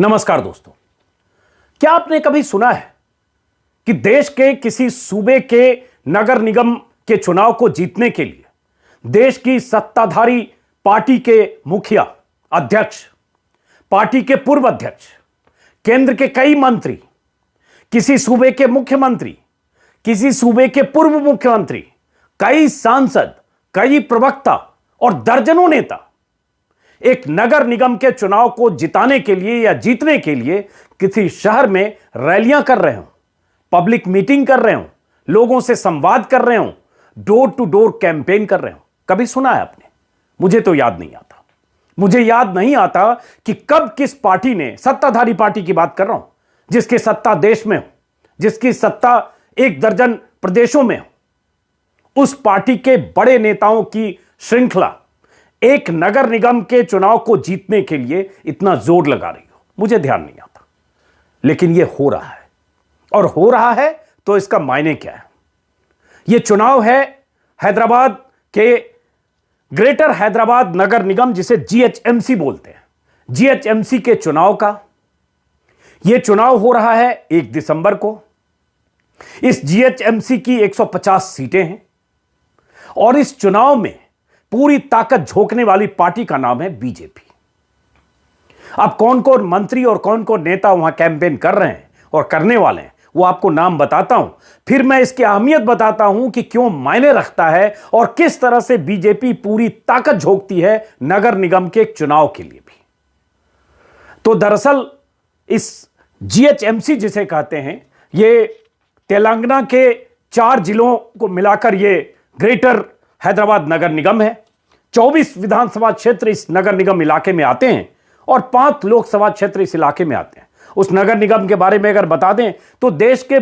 नमस्कार दोस्तों, क्या आपने कभी सुना है कि देश के किसी सूबे के नगर निगम के चुनाव को जीतने के लिए देश की सत्ताधारी पार्टी के मुखिया, अध्यक्ष, पार्टी के पूर्व अध्यक्ष, केंद्र के कई मंत्री, किसी सूबे के मुख्यमंत्री, किसी सूबे के पूर्व मुख्यमंत्री, कई सांसद, कई प्रवक्ता और दर्जनों नेता एक नगर निगम के चुनाव को जिताने के लिए या जीतने के लिए किसी शहर में रैलियां कर रहे हो, पब्लिक मीटिंग कर रहे हो, लोगों से संवाद कर रहे हो, डोर टू डोर कैंपेन कर रहे हो? कभी सुना है आपने? मुझे तो याद नहीं आता। मुझे याद नहीं आता कि कब किस पार्टी ने, सत्ताधारी पार्टी की बात कर रहा हूं, जिसकी सत्ता देश में हो, जिसकी सत्ता 1 दर्जन प्रदेशों में हो, उस पार्टी के बड़े नेताओं की श्रृंखला एक नगर निगम के चुनाव को जीतने के लिए इतना जोर लगा रही हो। मुझे ध्यान नहीं आता, लेकिन यह हो रहा है। और हो रहा है तो इसका मायने क्या है? यह चुनाव है हैदराबाद के ग्रेटर हैदराबाद नगर निगम, जिसे जीएचएमसी बोलते हैं, जीएचएमसी के चुनाव का। यह चुनाव हो रहा है 1 दिसंबर को। इस जीएचएमसी की 150 सीटें हैं और इस चुनाव में पूरी ताकत झोंकने वाली पार्टी का नाम है बीजेपी। अब कौन कौन मंत्री और कौन कौन नेता वहां कैंपेन कर रहे हैं और करने वाले हैं, वो आपको नाम बताता हूं। फिर मैं इसकी अहमियत बताता हूं कि क्यों मायने रखता है और किस तरह से बीजेपी पूरी ताकत झोंकती है नगर निगम के चुनाव के लिए भी। तो दरअसल इस जीएचएमसी जिसे कहते हैं, ये तेलंगाना के 4 जिलों को मिलाकर ये ग्रेटर हैदराबाद नगर निगम है। 24 विधानसभा क्षेत्र इस नगर निगम इलाके में आते हैं और 5 लोकसभा क्षेत्र इस इलाके में आते हैं। उस नगर निगम के बारे में अगर बता दें तो देश के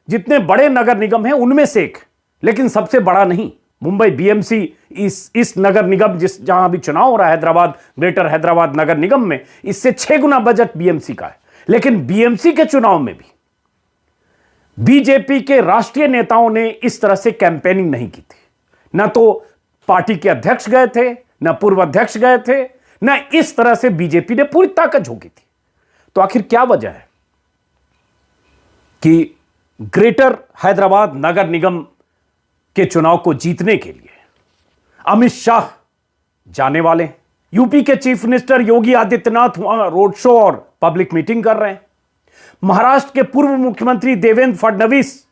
जितने बड़े नगर निगम हैं उनमें से एक, लेकिन सबसे बड़ा नहीं। मुंबई बीएमसी इस नगर निगम जहां अभी चुनाव हो रहा है, हैदराबाद ग्रेटर हैदराबाद नगर निगम में, इससे 6 गुना बजट बीएमसी का है। लेकिन बीएमसी के चुनाव में भी बीजेपी के राष्ट्रीय नेताओं ने इस तरह से कैंपेनिंग नहीं की थी। न तो पार्टी के अध्यक्ष गए थे, न पूर्व अध्यक्ष गए थे, न इस तरह से बीजेपी ने पूरी ताकत झोंकी थी। तो आखिर क्या वजह है कि ग्रेटर हैदराबाद नगर निगम के चुनाव को जीतने के लिए अमित शाह जाने वाले हैं? यूपी के चीफ मिनिस्टर योगी आदित्यनाथ वहां रोड शो और पब्लिक मीटिंग कर रहे हैं। महाराष्ट्र के पूर्व मुख्यमंत्री देवेंद्र फडणवीस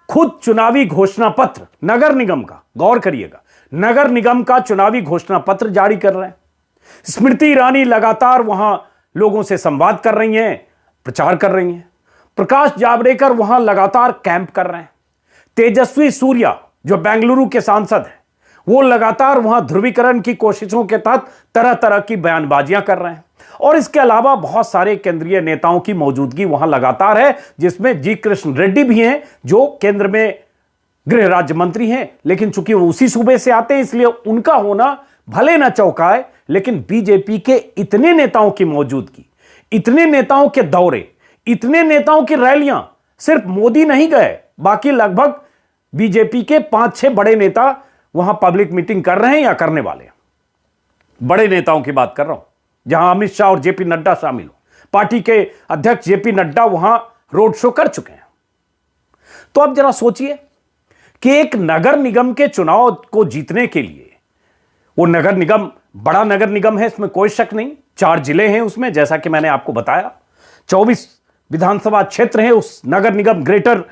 खुद चुनावी घोषणा पत्र नगर निगम का, गौर करिएगा, नगर निगम का चुनावी घोषणा पत्र जारी कर रहे हैं। स्मृति ईरानी लगातार वहां लोगों से संवाद कर रही हैं, प्रचार कर रही हैं। प्रकाश जावड़ेकर वहां लगातार कैंप कर रहे हैं। तेजस्वी सूर्या जो बेंगलुरु के सांसद हैं, वो लगातार वहां ध्रुवीकरण की कोशिशों के तहत तरह तरह की बयानबाजियां कर रहे हैं। और इसके अलावा बहुत सारे केंद्रीय नेताओं की मौजूदगी वहां लगातार है, जिसमें जी कृष्ण रेड्डी भी हैं जो केंद्र में गृह राज्य मंत्री हैं, लेकिन चूंकि वो उसी सूबे से आते हैं इसलिए उनका होना भले ना चौंकाए। लेकिन बीजेपी के इतने नेताओं की मौजूदगी, इतने नेताओं के दौरे, इतने नेताओं की रैलियां, सिर्फ मोदी नहीं गए, बाकी लगभग बीजेपी के 5-6 बड़े नेता वहां पब्लिक मीटिंग कर रहे हैं या करने वाले हैं। बड़े नेताओं की बात कर रहा हूं, जहां अमित शाह और जेपी नड्डा शामिल हो। पार्टी के अध्यक्ष जेपी नड्डा वहां रोड शो कर चुके हैं। तो अब जरा सोचिए कि एक नगर निगम के चुनाव को जीतने के लिए, वो नगर निगम बड़ा नगर निगम है, इसमें कोई शक नहीं। 4 जिले हैं उसमें, जैसा कि मैंने आपको बताया। 24 विधानसभा क्षेत्र हैं उस नगर निगम ग्रेटर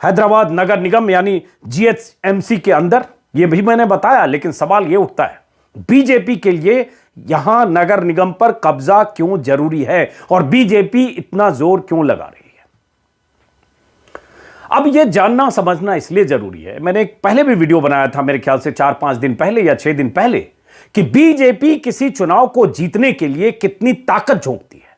हैदराबाद नगर निगम यानी जीएचएमसी के अंदर, ये भी मैंने बताया। लेकिन सवाल ये उठता है, बीजेपी के लिए यहां नगर निगम पर कब्जा क्यों जरूरी है और बीजेपी इतना जोर क्यों लगा रही है? अब यह जानना समझना इसलिए जरूरी है, मैंने एक पहले भी वीडियो बनाया था, मेरे ख्याल से 4-5 दिन पहले या 6 दिन पहले, कि बीजेपी किसी चुनाव को जीतने के लिए कितनी ताकत झोंकती है।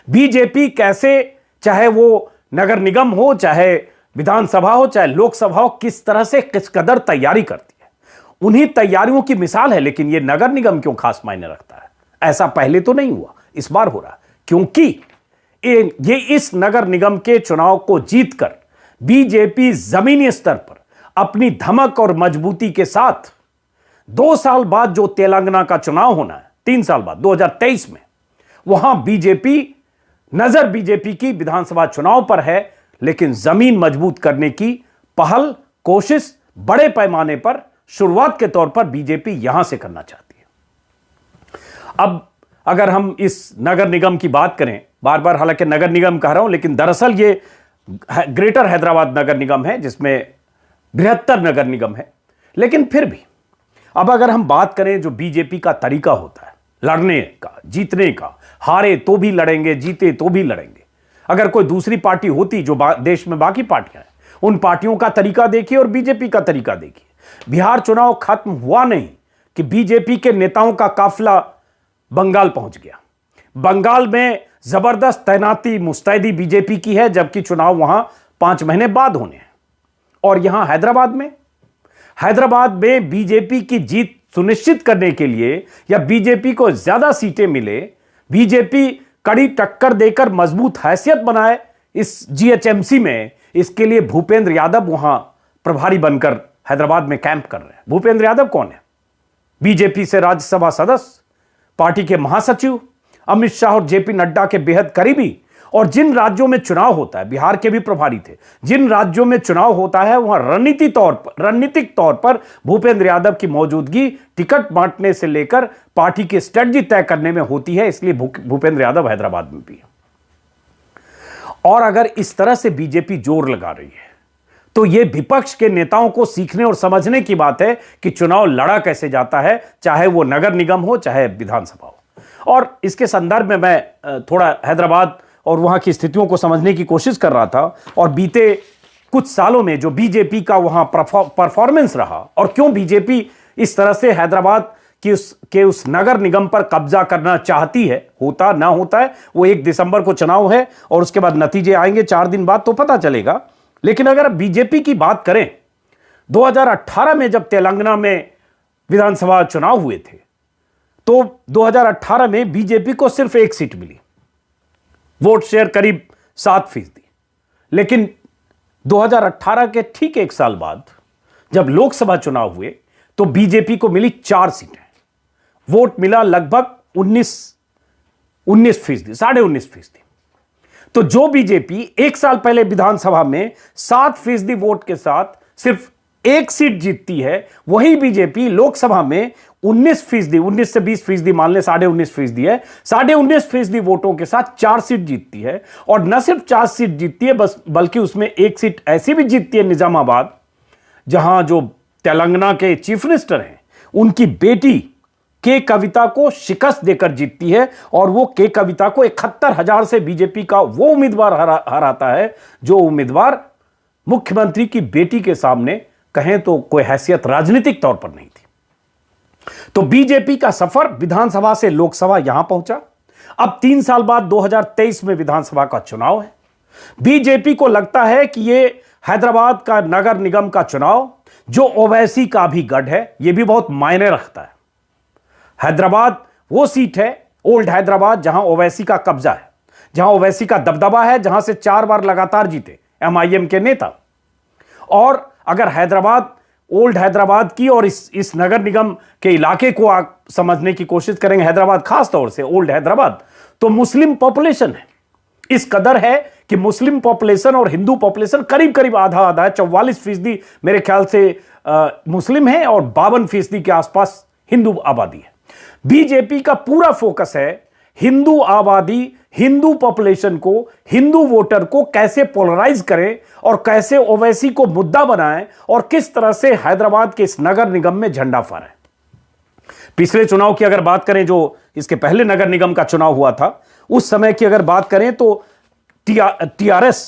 बीजेपी कैसे, चाहे वो नगर निगम हो, चाहे विधानसभा हो, चाहे लोकसभा हो, किस तरह से किस कदर तैयारी करती है, उन्हीं तैयारियों की मिसाल है। लेकिन यह नगर निगम क्यों खास मायने रखता है? ऐसा पहले तो नहीं हुआ, इस बार हो रहा है, क्योंकि ये इस नगर निगम के चुनाव को जीतकर बीजेपी जमीनी स्तर पर अपनी धमक और मजबूती के साथ 2 साल बाद जो तेलंगाना का चुनाव होना है, 3 साल बाद 2023 में, वहां बीजेपी, नजर बीजेपी की विधानसभा चुनाव पर है, लेकिन जमीन मजबूत करने की पहल, कोशिश बड़े पैमाने पर शुरुआत के तौर पर बीजेपी यहां से करना चाहती है। अब अगर हम इस नगर निगम की बात करें, बार बार हालांकि नगर निगम कह रहा हूं, लेकिन दरअसल ये ग्रेटर हैदराबाद नगर निगम है, जिसमें बृहत्तर नगर निगम है। लेकिन फिर भी अब अगर हम बात करें जो बीजेपी का तरीका होता है लड़ने का, जीतने का, हारे तो भी लड़ेंगे, जीते तो भी लड़ेंगे। अगर कोई दूसरी पार्टी होती जो देश में बाकी पार्टियां हैं, उन पार्टियों का तरीका देखिए और बीजेपी का तरीका देखिए। बिहार चुनाव खत्म हुआ नहीं कि बीजेपी के नेताओं का काफिला बंगाल पहुंच गया। बंगाल में जबरदस्त तैनाती, मुस्तैदी बीजेपी की है, जबकि चुनाव वहां 5 महीने बाद होने हैं। और यहां हैदराबाद में बीजेपी की जीत सुनिश्चित करने के लिए या बीजेपी को ज्यादा सीटें मिले, बीजेपी कड़ी टक्कर देकर मजबूत हैसियत बनाए इस जीएचएमसी में, इसके लिए भूपेंद्र यादव वहां प्रभारी बनकर हैदराबाद में कैंप कर रहे हैं। भूपेंद्र यादव कौन है? बीजेपी से राज्यसभा सदस्य, पार्टी के महासचिव, अमित शाह और जेपी नड्डा के बेहद करीबी, और जिन राज्यों में चुनाव होता है, बिहार के भी प्रभारी थे, जिन राज्यों में चुनाव होता है वहां रणनीतिक तौर पर भूपेंद्र यादव की मौजूदगी टिकट बांटने से लेकर पार्टी की स्ट्रेटजी तय करने में होती है। इसलिए भूपेंद्र यादव हैदराबाद में भी है। और अगर इस तरह से बीजेपी जोर लगा रही है तो यह विपक्ष के नेताओं को सीखने और समझने की बात है कि चुनाव लड़ा कैसे जाता है, चाहे वो नगर निगम हो चाहे विधानसभा हो। और इसके संदर्भ में मैं थोड़ा हैदराबाद और वहां की स्थितियों को समझने की कोशिश कर रहा था, और बीते कुछ सालों में जो बीजेपी का वहां परफॉर्मेंस रहा और क्यों बीजेपी इस तरह से हैदराबाद के उस नगर निगम पर कब्जा करना चाहती है। होता ना होता है वो 1 दिसंबर को चुनाव है और उसके बाद नतीजे आएंगे 4 दिन बाद, तो पता चलेगा। लेकिन अगर बीजेपी की बात करें, 2018 में जब तेलंगाना में विधानसभा चुनाव हुए थे तो 2018 में बीजेपी को सिर्फ 1 सीट मिली, वोट शेयर करीब 7%। लेकिन 2018 के ठीक 1 साल बाद जब लोकसभा चुनाव हुए तो बीजेपी को मिली 4 सीटें, वोट मिला लगभग 19%, 19.5%। तो जो बीजेपी 1 साल पहले विधानसभा में 7% वोट के साथ सिर्फ 1 सीट जीतती है, वही बीजेपी लोकसभा में 19%, 19 से 20% मान ले, 19.5% है, 19.5% वोटों के साथ 4 सीट जीतती है। और न सिर्फ 4 सीट जीतती है बल्कि उसमें 1 सीट ऐसी भी जीतती है निजामाबाद, जहां जो तेलंगाना के चीफ मिनिस्टर हैं उनकी बेटी के कविता को शिकस्त देकर जीतती है। और वो के कविता को 71,000 से बीजेपी का वो उम्मीदवार हराता है जो उम्मीदवार मुख्यमंत्री की बेटी के सामने कहें तो कोई हैसियत राजनीतिक तौर पर नहीं थी। तो बीजेपी का सफर विधानसभा से लोकसभा यहां पहुंचा। अब 3 साल बाद 2023 में विधानसभा का चुनाव है। बीजेपी को लगता है कि यह हैदराबाद का नगर निगम का चुनाव जो ओवैसी का भी गढ़ है, यह भी बहुत मायने रखता है। हैदराबाद वो सीट है, ओल्ड हैदराबाद, जहां ओवैसी का कब्जा है, जहां ओवैसी का दबदबा है, जहां से 4 बार लगातार जीते एमआईएम के नेता। और अगर हैदराबाद, ओल्ड हैदराबाद की और इस नगर निगम के इलाके को आप समझने की कोशिश करेंगे, हैदराबाद खास तौर से ओल्ड हैदराबाद, तो मुस्लिम पॉपुलेशन है, इस कदर है कि मुस्लिम पॉपुलेशन और हिंदू पॉपुलेशन करीब करीब आधा आधा है। 44% मेरे ख्याल से मुस्लिम है और 52% के आसपास हिंदू आबादी है। बीजेपी का पूरा फोकस है हिंदू आबादी, हिंदू पॉपुलेशन को, हिंदू वोटर को कैसे पोलराइज करें और कैसे ओवैसी को मुद्दा बनाएं और किस तरह से हैदराबाद के इस नगर निगम में झंडा फहराएं। पिछले चुनाव की अगर बात करें, जो इसके पहले नगर निगम का चुनाव हुआ था, उस समय की अगर बात करें तो टीआरएस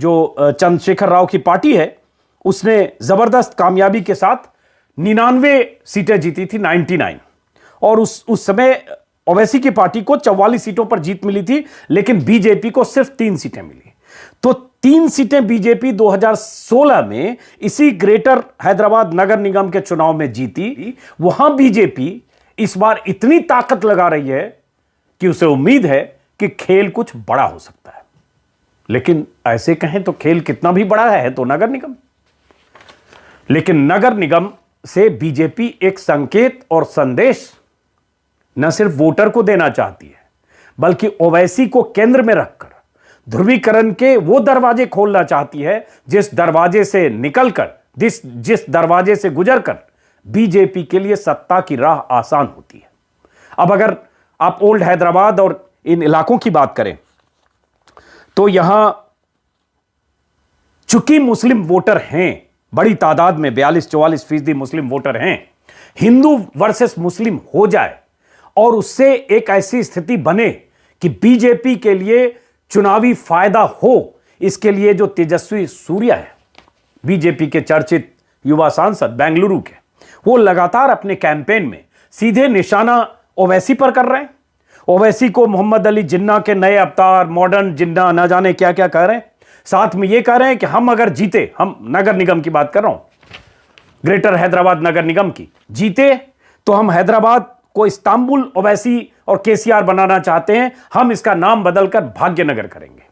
जो चंद्रशेखर राव की पार्टी है, उसने जबरदस्त कामयाबी के साथ 99 सीटें जीती थी, 99। और उस समय ओवैसी की पार्टी को 44 सीटों पर जीत मिली थी, लेकिन बीजेपी को सिर्फ 3 सीटें मिली। तो 3 सीटें बीजेपी 2016 में इसी ग्रेटर हैदराबाद नगर निगम के चुनाव में जीती। वहां बीजेपी इस बार इतनी ताकत लगा रही है कि उसे उम्मीद है कि खेल कुछ बड़ा हो सकता है। लेकिन ऐसे कहें तो खेल कितना भी बड़ा है तो नगर निगम। लेकिन नगर निगम से बीजेपी एक संकेत और संदेश न सिर्फ वोटर को देना चाहती है, बल्कि ओवैसी को केंद्र में रखकर ध्रुवीकरण के वो दरवाजे खोलना चाहती है जिस दरवाजे से निकलकर जिस दरवाजे से गुजरकर बीजेपी के लिए सत्ता की राह आसान होती है। अब अगर आप ओल्ड हैदराबाद और इन इलाकों की बात करें तो यहां चूंकि मुस्लिम वोटर हैं, बड़ी तादाद में 42-44% मुस्लिम वोटर हैं, हिंदू वर्सेस मुस्लिम हो जाए और उससे एक ऐसी स्थिति बने कि बीजेपी के लिए चुनावी फायदा हो, इसके लिए जो तेजस्वी सूर्या है, बीजेपी के चर्चित युवा सांसद बेंगलुरु के, वो लगातार अपने कैंपेन में सीधे निशाना ओवैसी पर कर रहे हैं। ओवैसी को मोहम्मद अली जिन्ना के नए अवतार, मॉडर्न जिन्ना, ना जाने क्या क्या कह रहे हैं। साथ में ये कह रहे हैं कि हम अगर जीते, हम नगर निगम की बात कर रहा हूं, ग्रेटर हैदराबाद नगर निगम की, जीते तो हम हैदराबाद को इस्तांबुल ओवैसी और केसीआर बनाना चाहते हैं, हम इसका नाम बदलकर भाग्यनगर करेंगे।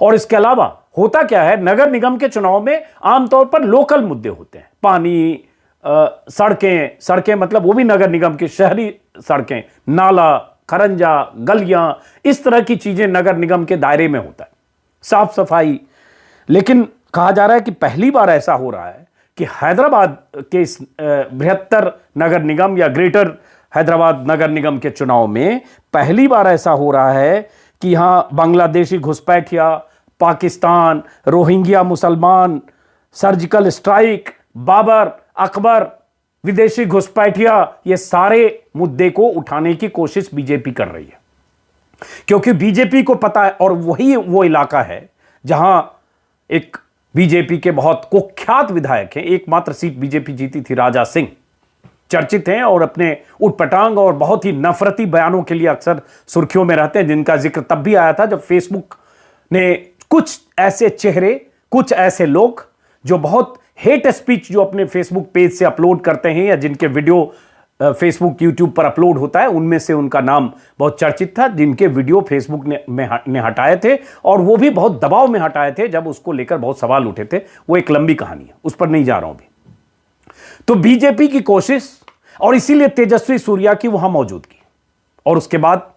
और इसके अलावा होता क्या है, नगर निगम के चुनाव में आमतौर पर लोकल मुद्दे होते हैं, पानी, सड़कें मतलब वो भी नगर निगम की शहरी सड़कें, नाला, खरंजा, गलियां, इस तरह की चीजें नगर निगम के दायरे में होता है, साफ सफाई। लेकिन कहा जा रहा है कि पहली बार ऐसा हो रहा है कि हैदराबाद के इस बृहत्तर नगर निगम या ग्रेटर हैदराबाद नगर निगम के चुनाव में पहली बार ऐसा हो रहा है कि यहां बांग्लादेशी घुसपैठिया, पाकिस्तान, रोहिंग्या मुसलमान, सर्जिकल स्ट्राइक, बाबर, अकबर, विदेशी घुसपैठिया, ये सारे मुद्दे को उठाने की कोशिश बीजेपी कर रही है, क्योंकि बीजेपी को पता है, और वही वो इलाका है जहां एक बीजेपी के बहुत कुख्यात विधायक हैं, एकमात्र सीट बीजेपी जीती थी, राजा सिंह, चर्चित हैं और अपने उटपटांग और बहुत ही नफरती बयानों के लिए अक्सर सुर्खियों में रहते हैं, जिनका जिक्र तब भी आया था जब फेसबुक ने कुछ ऐसे चेहरे, कुछ ऐसे लोग जो बहुत हेट स्पीच जो अपने फेसबुक पेज से अपलोड करते हैं या जिनके वीडियो फेसबुक यूट्यूब पर अपलोड होता है, उनमें से उनका नाम बहुत चर्चित था, जिनके वीडियो फेसबुक ने हटाए थे, और वो भी बहुत दबाव में हटाए थे जब उसको लेकर बहुत सवाल उठे थे। वो एक लंबी कहानी है, उस पर नहीं जा रहा हूं अभी। तो बीजेपी की कोशिश, और इसीलिए तेजस्वी सूर्या की वहां मौजूदगी, और उसके बाद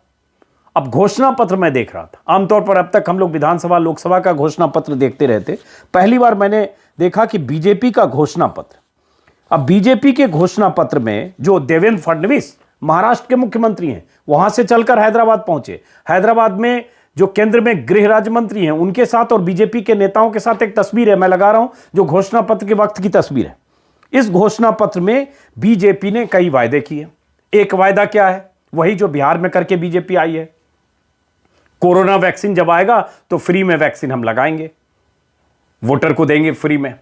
अब घोषणा पत्र मैं देख रहा था। आमतौर पर अब तक हम लोग विधानसभा, लोकसभा का घोषणा पत्र देखते रहते, पहली बार मैंने देखा कि बीजेपी का घोषणा पत्र। अब बीजेपी के घोषणा पत्र में जो देवेंद्र फडणवीस महाराष्ट्र के मुख्यमंत्री हैं, वहां से चलकर हैदराबाद पहुंचे, हैदराबाद में जो केंद्र में गृह राज्य मंत्री हैं उनके साथ और बीजेपी के नेताओं के साथ एक तस्वीर है, मैं लगा रहा हूं, जो घोषणा पत्र के वक्त की तस्वीर है। इस घोषणा पत्र में बीजेपी ने कई वायदे किए। एक वायदा क्या है, वही जो बिहार में करके बीजेपी आई है, कोरोना वैक्सीन जब आएगा तो फ्री में वैक्सीन हम लगाएंगे, वोटर को देंगे फ्री में।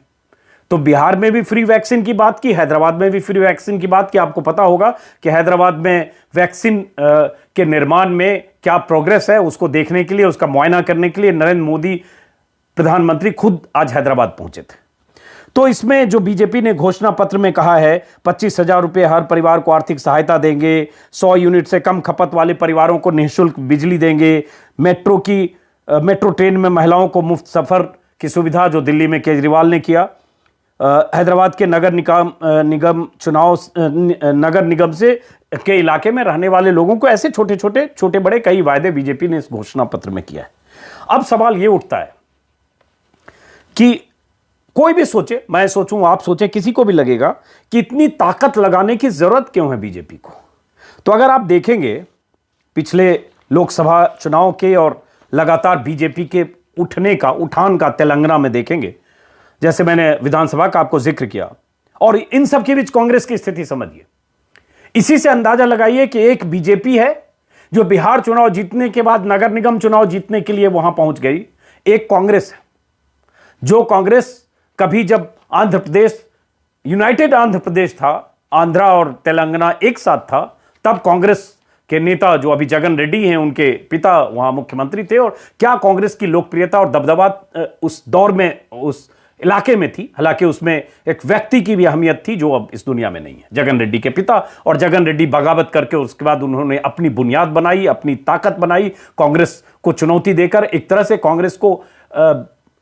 तो बिहार में भी फ्री वैक्सीन की बात की, हैदराबाद में भी फ्री वैक्सीन की बात की। आपको पता होगा कि हैदराबाद में वैक्सीन के निर्माण में क्या प्रोग्रेस है, उसको देखने के लिए, उसका मुआयना करने के लिए नरेंद्र मोदी प्रधानमंत्री खुद आज हैदराबाद पहुंचे थे। तो इसमें जो बीजेपी ने घोषणा पत्र में कहा है, 25,000 रुपये हर परिवार को आर्थिक सहायता देंगे, 100 यूनिट से कम खपत वाले परिवारों को निःशुल्क बिजली देंगे, मेट्रो ट्रेन में महिलाओं को मुफ्त सफर की सुविधा, जो दिल्ली में केजरीवाल ने किया। हैदराबाद के नगर निगम से के इलाके में रहने वाले लोगों को ऐसे छोटे बड़े कई वायदे बीजेपी ने इस घोषणा पत्र में किया है। अब सवाल यह उठता है कि कोई भी सोचे, मैं सोचूं, आप सोचें, किसी को भी लगेगा कि इतनी ताकत लगाने की जरूरत क्यों है बीजेपी को। तो अगर आप देखेंगे पिछले लोकसभा चुनाव के और लगातार बीजेपी के उठान का तेलंगाना में देखेंगे, जैसे मैंने विधानसभा का आपको जिक्र किया, और इन सब के बीच कांग्रेस की स्थिति समझिए। इसी से अंदाजा लगाइए कि एक बीजेपी है जो बिहार चुनाव जीतने के बाद नगर निगम चुनाव जीतने के लिए वहां पहुंच गई, एक कांग्रेस है जो कांग्रेस कभी जब आंध्र प्रदेश, यूनाइटेड आंध्र प्रदेश था, आंध्रा और तेलंगाना एक साथ था, तब कांग्रेस के नेता जो अभी जगन रेड्डी हैं, उनके पिता वहां मुख्यमंत्री थे, और क्या कांग्रेस की लोकप्रियता और दबदबा उस दौर में उस इलाके में थी। हालांकि उसमें एक व्यक्ति की भी अहमियत थी जो अब इस दुनिया में नहीं है, जगन रेड्डी के पिता। और जगन रेड्डी बगावत करके उसके बाद उन्होंने अपनी बुनियाद बनाई, अपनी ताकत बनाई, कांग्रेस को चुनौती देकर एक तरह से कांग्रेस को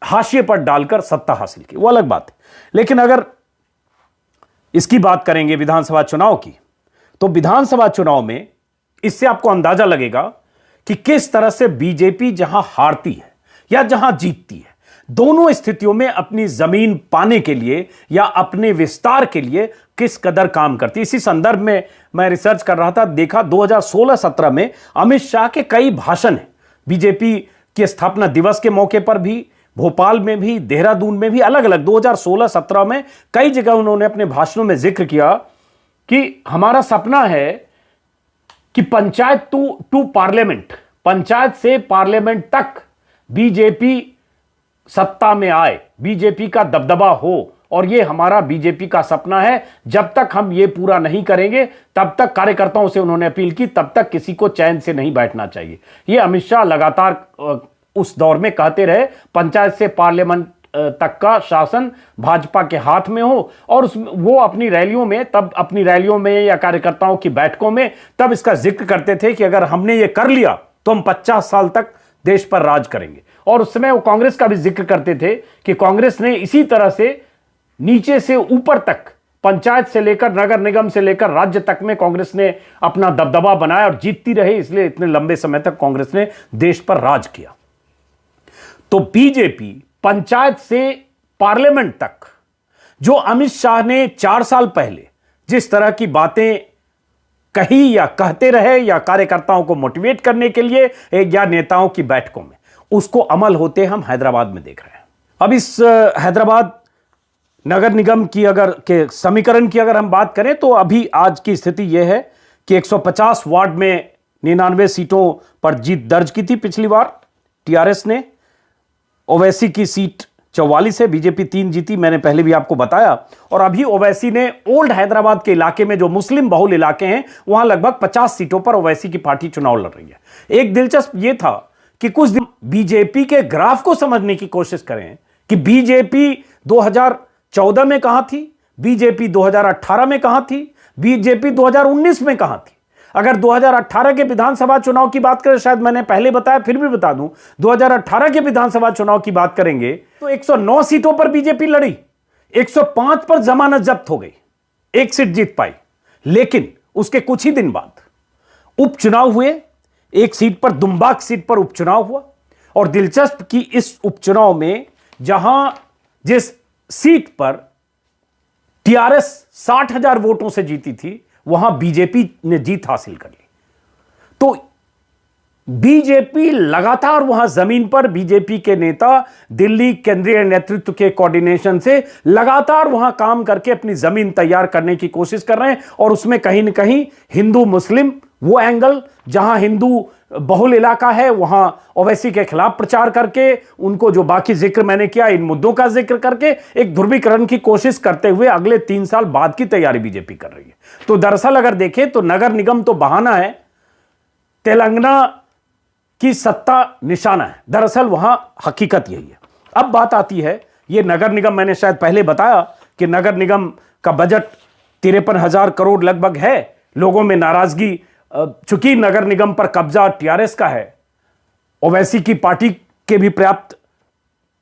हाशिए पर डालकर सत्ता हासिल की, वो अलग बात है। लेकिन अगर इसकी बात करेंगे विधानसभा चुनाव की, तो विधानसभा चुनाव में इससे आपको अंदाजा लगेगा कि किस तरह से बीजेपी जहां हारती है या जहां जीतती है, दोनों स्थितियों में अपनी जमीन पाने के लिए या अपने विस्तार के लिए किस कदर काम करती है। इसी संदर्भ में मैं रिसर्च कर रहा था, देखा 2016-17 में अमित शाह के कई भाषण हैं, बीजेपी के स्थापना दिवस के मौके पर भी, भोपाल में भी, देहरादून में भी, अलग अलग 2016-17 में कई जगह उन्होंने अपने भाषणों में जिक्र किया कि हमारा सपना है कि पंचायत टू पार्लियामेंट, पंचायत से पार्लियामेंट तक बीजेपी सत्ता में आए, बीजेपी का दबदबा हो, और यह हमारा बीजेपी का सपना है। जब तक हम यह पूरा नहीं करेंगे तब तक, कार्यकर्ताओं से उन्होंने अपील की, तब तक किसी को चैन से नहीं बैठना चाहिए। यह अमित शाह लगातार उस दौर में कहते रहे, पंचायत से पार्लियामेंट तक का शासन भाजपा के हाथ में हो, और वो अपनी रैलियों में, तब अपनी रैलियों में या कार्यकर्ताओं की बैठकों में तब इसका जिक्र करते थे कि अगर हमने ये कर लिया तो हम 50 साल तक देश पर राज करेंगे। और उस समय वो कांग्रेस का भी जिक्र करते थे कि कांग्रेस ने इसी तरह से नीचे से ऊपर तक, पंचायत से लेकर नगर निगम से लेकर राज्य तक में कांग्रेस ने अपना दबदबा बनाया और जीतती रही, इसलिए इतने लंबे समय तक कांग्रेस ने देश पर राज किया। तो बीजेपी पंचायत से पार्लियामेंट तक, जो अमित शाह ने 4 साल पहले जिस तरह की बातें कही या कहते रहे, या कार्यकर्ताओं को मोटिवेट करने के लिए या नेताओं की बैठकों में, उसको अमल होते हम हैदराबाद में देख रहे हैं। अब इस हैदराबाद नगर निगम की अगर के समीकरण की अगर हम बात करें तो अभी आज की स्थिति यह है कि 150 वार्ड में 99 सीटों पर जीत दर्ज की थी पिछली बार टीआरएस ने। ओवैसी की सीट 44 है, बीजेपी 3 जीती, मैंने पहले भी आपको बताया। और अभी ओवैसी ने ओल्ड हैदराबाद के इलाके में, जो मुस्लिम बहुल इलाके हैं, वहां लगभग 50 सीटों पर ओवैसी की पार्टी चुनाव लड़ रही है। एक दिलचस्प यह था कि कुछ दिन बीजेपी के ग्राफ को समझने की कोशिश करें कि बीजेपी 2014 में कहां थी, बीजेपी 2018 में कहां थी, बीजेपी 2019 में कहां थी। अगर 2018 के विधानसभा चुनाव की बात करें, शायद मैंने पहले बताया फिर भी बता दूं, 2018 के विधानसभा चुनाव की बात करेंगे तो 109 सीटों पर बीजेपी लड़ी, 105 पर जमानत जब्त हो गई, 1 सीट जीत पाई। लेकिन उसके कुछ ही दिन बाद उपचुनाव हुए, 1 सीट पर, दुम्बाक सीट पर उपचुनाव हुआ। और दिलचस्प कि इस उपचुनाव में जहां जिस सीट पर टीआरएस 60,000 वोटों से जीती थी, वहां बीजेपी ने जीत हासिल कर ली। तो बीजेपी लगातार वहां जमीन पर, बीजेपी के नेता दिल्ली केंद्रीय नेतृत्व के कोऑर्डिनेशन से लगातार वहां काम करके अपनी जमीन तैयार करने की कोशिश कर रहे हैं। और उसमें कहीं ना कहीं हिंदू मुस्लिम वो एंगल, जहां हिंदू बहुल इलाका है, वहां ओवैसी के खिलाफ प्रचार करके, उनको जो बाकी जिक्र मैंने किया, इन मुद्दों का जिक्र करके एक ध्रुवीकरण की कोशिश करते हुए अगले 3 साल बाद की तैयारी बीजेपी कर रही है। तो दरअसल अगर देखें तो नगर निगम तो बहाना है, तेलंगाना की सत्ता निशाना है, दरअसल वहां हकीकत यही है। अब बात आती है, यह नगर निगम, मैंने शायद पहले बताया कि नगर निगम का बजट 53,000 करोड़ लगभग है। लोगों में नाराजगी, चूंकि नगर निगम पर कब्जा टीआरएस का है, ओवैसी की पार्टी के भी पर्याप्त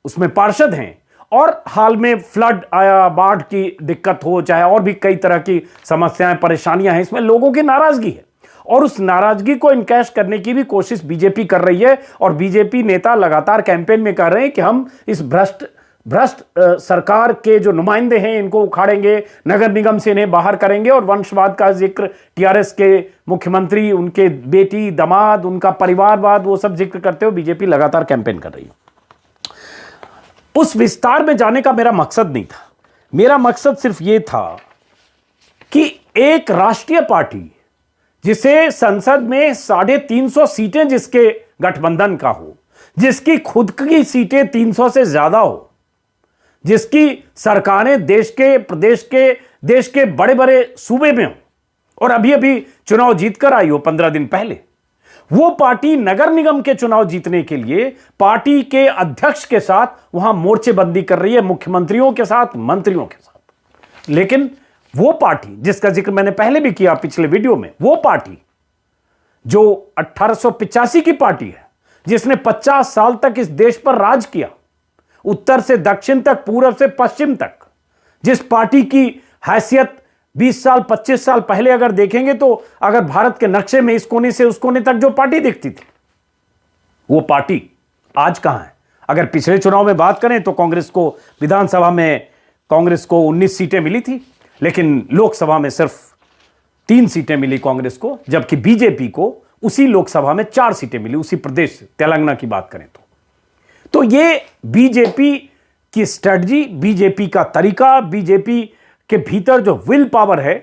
उसमें पार्षद हैं, और हाल में फ्लड आया, बाढ़ की दिक्कत हो, चाहे और भी कई तरह की समस्याएं, परेशानियां हैं, इसमें लोगों की नाराजगी है। और उस नाराजगी को इनकैश करने की भी कोशिश बीजेपी कर रही है। और बीजेपी नेता लगातार कैंपेन में कर रहे हैं कि हम इस भ्रष्ट सरकार के जो नुमाइंदे हैं इनको उखाड़ेंगे, नगर निगम से इन्हें बाहर करेंगे। और वंशवाद का जिक्र टीआरएस के मुख्यमंत्री, उनके बेटी, दामाद, उनका परिवारवाद, वो सब जिक्र करते हुए बीजेपी लगातार कैंपेन कर रही है। उस विस्तार में जाने का मेरा मकसद नहीं था। मेरा मकसद सिर्फ यह था कि एक राष्ट्रीय पार्टी जिसे संसद में 350 सीटें जिसके गठबंधन का हो, जिसकी खुद की सीटें 300 से ज्यादा हो, जिसकी सरकारें देश के, प्रदेश के, देश के बड़े बड़े सूबे में हो, और अभी अभी चुनाव जीतकर आई हो 15 दिन पहले, वो पार्टी नगर निगम के चुनाव जीतने के लिए पार्टी के अध्यक्ष के साथ वहां मोर्चेबंदी कर रही है, मुख्यमंत्रियों के साथ, मंत्रियों के साथ। लेकिन वो पार्टी जिसका जिक्र मैंने पहले भी किया पिछले वीडियो में, वो पार्टी जो 1885 की पार्टी है, जिसने 50 साल तक इस देश पर राज किया, उत्तर से दक्षिण तक, पूर्व से पश्चिम तक, जिस पार्टी की हैसियत 20 साल 25 साल पहले अगर देखेंगे तो अगर भारत के नक्शे में इस कोने से उस कोने तक जो पार्टी दिखती थी, वो पार्टी आज कहां है? अगर पिछले चुनाव में बात करें तो कांग्रेस को विधानसभा में कांग्रेस को 19 सीटें मिली थी, लेकिन लोकसभा में सिर्फ 3 सीटें मिली कांग्रेस को, जबकि बीजेपी को उसी लोकसभा में 4 सीटें मिली, उसी प्रदेश तेलंगाना की बात करें तो ये बीजेपी की स्ट्रेटजी, बीजेपी का तरीका, बीजेपी के भीतर जो विल पावर है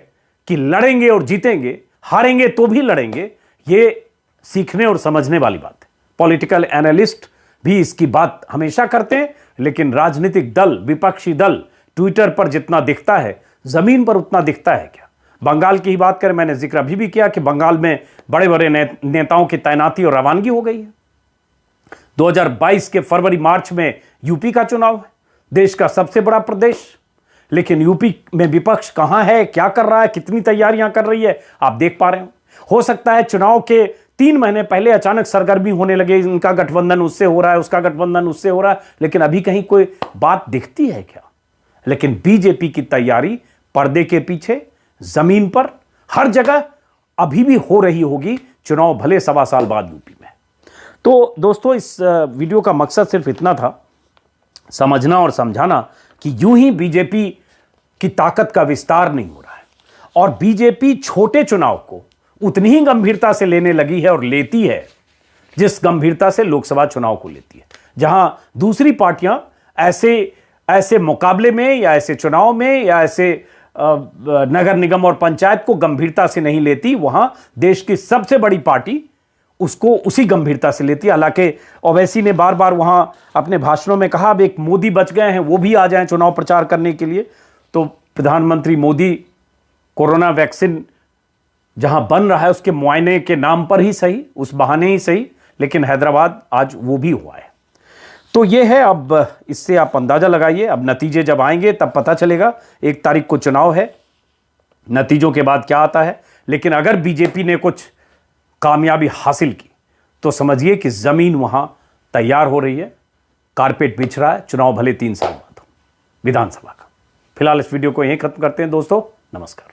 कि लड़ेंगे और जीतेंगे, हारेंगे तो भी लड़ेंगे, ये सीखने और समझने वाली बात है। पॉलिटिकल एनालिस्ट भी इसकी बात हमेशा करते हैं, लेकिन राजनीतिक दल, विपक्षी दल ट्विटर पर जितना दिखता है, जमीन पर उतना दिखता है क्या? बंगाल की ही बात करें, मैंने जिक्र अभी भी किया कि बंगाल में बड़े बड़े नेताओं की तैनाती और रवानगी हो गई है। 2022 के फरवरी मार्च में यूपी का चुनाव है, देश का सबसे बड़ा प्रदेश, लेकिन यूपी में विपक्ष कहां है, क्या कर रहा है, कितनी तैयारियां कर रही है, आप देख पा रहे हो सकता है चुनाव के 3 महीने पहले अचानक सरगर्मी होने लगे, इनका गठबंधन उससे हो रहा है, उसका गठबंधन उससे हो रहा है, लेकिन अभी कहीं कोई बात दिखती है क्या? लेकिन बीजेपी की तैयारी पर्दे के पीछे, जमीन पर, हर जगह अभी भी हो रही होगी, चुनाव भले 1.25 साल बाद यूपी में। तो दोस्तों, इस वीडियो का मकसद सिर्फ इतना था, समझना और समझाना कि यूं ही बीजेपी की ताकत का विस्तार नहीं हो रहा है, और बीजेपी छोटे चुनाव को उतनी ही गंभीरता से लेने लगी है और लेती है जिस गंभीरता से लोकसभा चुनाव को लेती है। जहां दूसरी पार्टियां ऐसे मुकाबले में या ऐसे चुनाव में या ऐसे नगर निगम और पंचायत को गंभीरता से नहीं लेती, वहां देश की सबसे बड़ी पार्टी उसको उसी गंभीरता से लेती है। हालांकि ओवैसी ने बार बार वहां अपने भाषणों में कहा, अब एक मोदी बच गए हैं, वो भी आ जाएं चुनाव प्रचार करने के लिए। तो प्रधानमंत्री मोदी कोरोना वैक्सीन जहां बन रहा है उसके मुआयने के नाम पर ही सही, उस बहाने ही सही, लेकिन हैदराबाद आज वो भी हुआ है। तो ये है, अब इससे आप अंदाजा लगाइए, अब नतीजे जब आएंगे तब पता चलेगा। 1 तारीख को चुनाव है, नतीजों के बाद क्या आता है। लेकिन अगर बीजेपी ने कुछ कामयाबी हासिल की तो समझिए कि जमीन वहां तैयार हो रही है, कारपेट बिछ रहा है, चुनाव भले 3 साल बाद हो, विधानसभा का। फिलहाल इस वीडियो को यहीं खत्म करते हैं दोस्तों, नमस्कार।